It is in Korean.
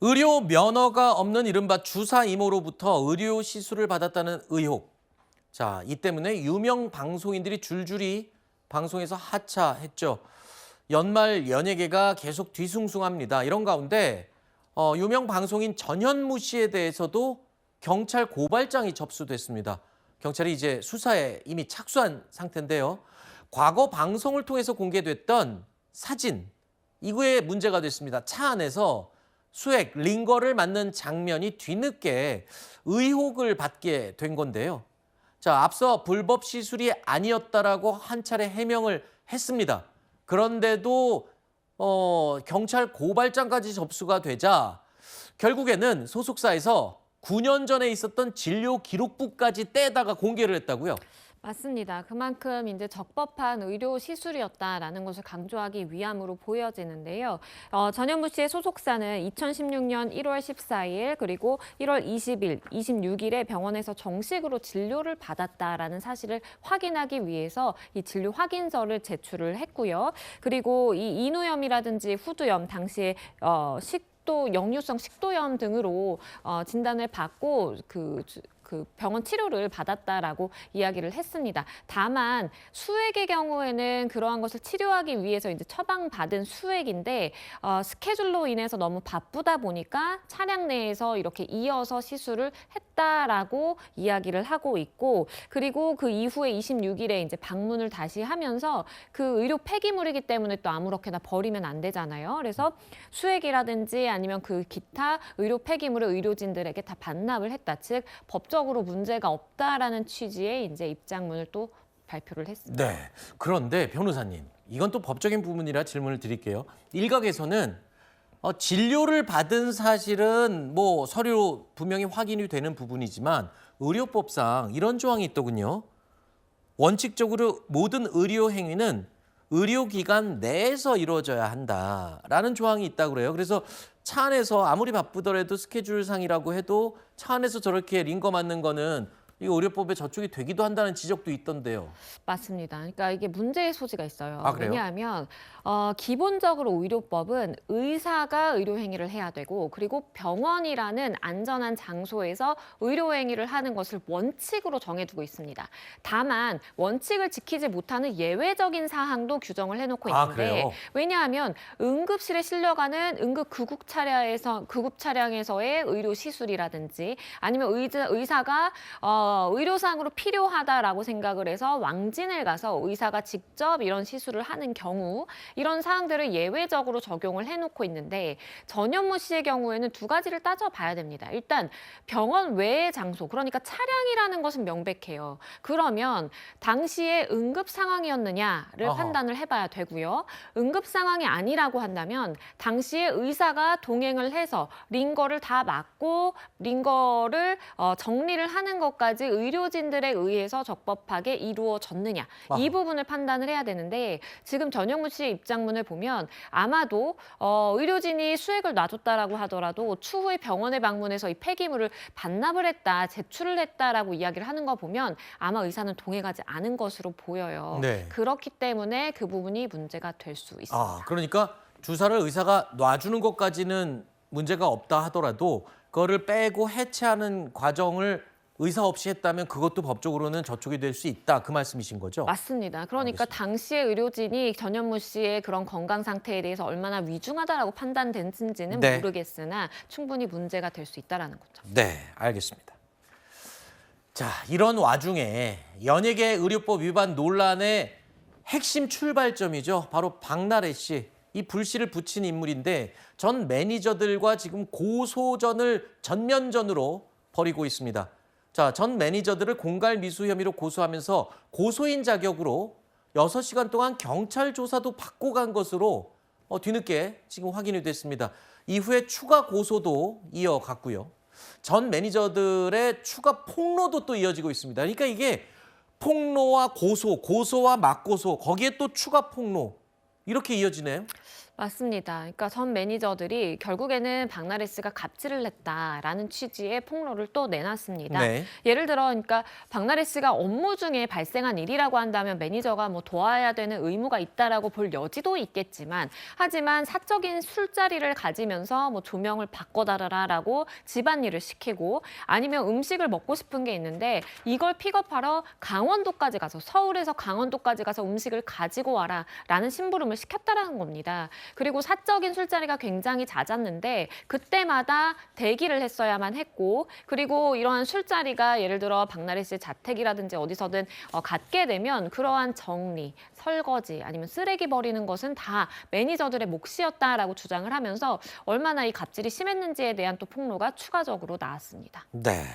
의료 면허가 없는 이른바 주사 이모로부터 의료 시술을 받았다는 의혹. 자, 이 때문에 유명 방송인들이 줄줄이 방송에서 하차했죠. 연말 연예계가 계속 뒤숭숭합니다. 이런 가운데 유명 방송인 전현무 씨에 대해서도 경찰 고발장이 접수됐습니다. 경찰이 이제 수사에 이미 착수한 상태인데요. 과거 방송을 통해서 공개됐던 사진, 이거에 문제가 됐습니다. 차 안에서 수액, 링거를 맞는 장면이 뒤늦게 의혹을 받게 된 건데요. 자, 앞서 불법 시술이 아니었다라고 한 차례 해명을 했습니다. 그런데도 경찰 고발장까지 접수가 되자 결국에는 소속사에서 9년 전에 있었던 진료 기록부까지 떼다가 공개를 했다고요. 맞습니다. 그만큼 이제 적법한 의료 시술이었다라는 것을 강조하기 위함으로 보여지는데요. 전현무 씨의 소속사는 2016년 1월 14일 그리고 1월 20일, 26일에 병원에서 정식으로 진료를 받았다라는 사실을 확인하기 위해서 이 진료 확인서를 제출을 했고요. 그리고 이 인후염이라든지 후두염 당시에 역류성 식도염 등으로 진단을 받고 그 병원 치료를 받았다라고 이야기를 했습니다. 다만 수액의 경우에는 그러한 것을 치료하기 위해서 이제 처방받은 수액인데 스케줄로 인해서 너무 바쁘다 보니까 차량 내에서 이렇게 이어서 시술을 했다라고 이야기를 하고 있고, 그리고 그 이후에 26일에 이제 방문을 다시 하면서 그 의료 폐기물이기 때문에 또 아무렇게나 버리면 안 되잖아요. 그래서 수액이라든지 아니면 그 기타 의료 폐기물을 의료진들에게 다 반납을 했다. 즉 법적으로 문제가 없다라는 취지의 이제 입장문을 또 발표를 했습니다. 네. 그런데 변호사님, 이건 또 법적인 부분이라 질문을 드릴게요. 일각에서는 진료를 받은 사실은 뭐 서류 분명히 확인이 되는 부분이지만 의료법상 이런 조항이 있더군요. 원칙적으로 모든 의료 행위는 의료기관 내에서 이루어져야 한다라는 조항이 있다고 그래요. 그래서 차 안에서 아무리 바쁘더라도 스케줄상이라고 해도 차 안에서 저렇게 링거 맞는 거는 이거 의료법에 저촉이 되기도 한다는 지적도 있던데요. 맞습니다. 그러니까 이게 문제의 소지가 있어요. 아, 그래요? 왜냐하면 기본적으로 의료법은 의사가 의료 행위를 해야 되고, 그리고 병원이라는 안전한 장소에서 의료 행위를 하는 것을 원칙으로 정해두고 있습니다. 다만 원칙을 지키지 못하는 예외적인 사항도 규정을 해놓고 있는데, 그래요? 왜냐하면 응급실에 실려가는 응급 구급 차량에서의 의료 시술이라든지 아니면 의사가 의료상으로 필요하다라고 생각을 해서 왕진을 가서 의사가 직접 이런 시술을 하는 경우, 이런 사항들을 예외적으로 적용을 해놓고 있는데, 전현무 씨의 경우에는 두 가지를 따져봐야 됩니다. 일단 병원 외의 장소, 그러니까 차량이라는 것은 명백해요. 그러면 당시에 응급 상황이었느냐를 어허. 판단을 해봐야 되고요. 응급 상황이 아니라고 한다면 당시에 의사가 동행을 해서 링거를 다 맞고 링거를 정리를 하는 것까지 의료진들에 의해서 적법하게 이루어졌느냐, 이 부분을 판단을 해야 되는데, 지금 전현무 씨의 입장문을 보면 아마도 의료진이 수액을 놔줬다라고 하더라도 추후에 병원에 방문해서 이 폐기물을 반납을 했다, 제출을 했다라고 이야기를 하는 거 보면 아마 의사는 동행하지 않은 것으로 보여요. 네. 그렇기 때문에 그 부분이 문제가 될 수 있습니다. 그러니까 주사를 의사가 놔주는 것까지는 문제가 없다 하더라도 그거를 빼고 해체하는 과정을 의사 없이 했다면 그것도 법적으로는 저촉이 될 수 있다, 그 말씀이신 거죠? 맞습니다. 그러니까 알겠습니다. 당시에 의료진이 전현무 씨의 그런 건강 상태에 대해서 얼마나 위중하다라고 판단됐는지는 네. 모르겠으나 충분히 문제가 될 수 있다라는 거죠. 네, 알겠습니다. 자, 이런 와중에 연예계 의료법 위반 논란의 핵심 출발점이죠. 바로 박나래 씨. 이 불씨를 붙인 인물인데 전 매니저들과 지금 고소전을 전면전으로 벌이고 있습니다. 자, 전 매니저들을 공갈 미수 혐의로 고소하면서 고소인 자격으로 6시간 동안 경찰 조사도 받고 간 것으로 뒤늦게 지금 확인이 됐습니다. 이후에 추가 고소도 이어갔고요. 전 매니저들의 추가 폭로도 또 이어지고 있습니다. 그러니까 이게 폭로와 고소, 고소와 맞고소, 거기에 또 추가 폭로, 이렇게 이어지네요. 맞습니다. 그러니까 전 매니저들이 결국에는 박나래 씨가 갑질을 했다라는 취지의 폭로를 또 내놨습니다. 네. 예를 들어, 그러니까 박나래 씨가 업무 중에 발생한 일이라고 한다면 매니저가 뭐 도와야 되는 의무가 있다라고 볼 여지도 있겠지만, 하지만 사적인 술자리를 가지면서 뭐 조명을 바꿔달라라고 집안일을 시키고, 아니면 음식을 먹고 싶은 게 있는데 이걸 픽업하러 강원도까지 가서, 서울에서 강원도까지 가서 음식을 가지고 와라라는 심부름을 시켰다라는 겁니다. 그리고 사적인 술자리가 굉장히 잦았는데 그때마다 대기를 했어야만 했고, 그리고 이러한 술자리가 예를 들어 박나래 씨의 자택이라든지 어디서든 갖게 되면 그러한 정리, 설거지 아니면 쓰레기 버리는 것은 다 매니저들의 몫이었다라고 주장을 하면서 얼마나 이 갑질이 심했는지에 대한 또 폭로가 추가적으로 나왔습니다. 네.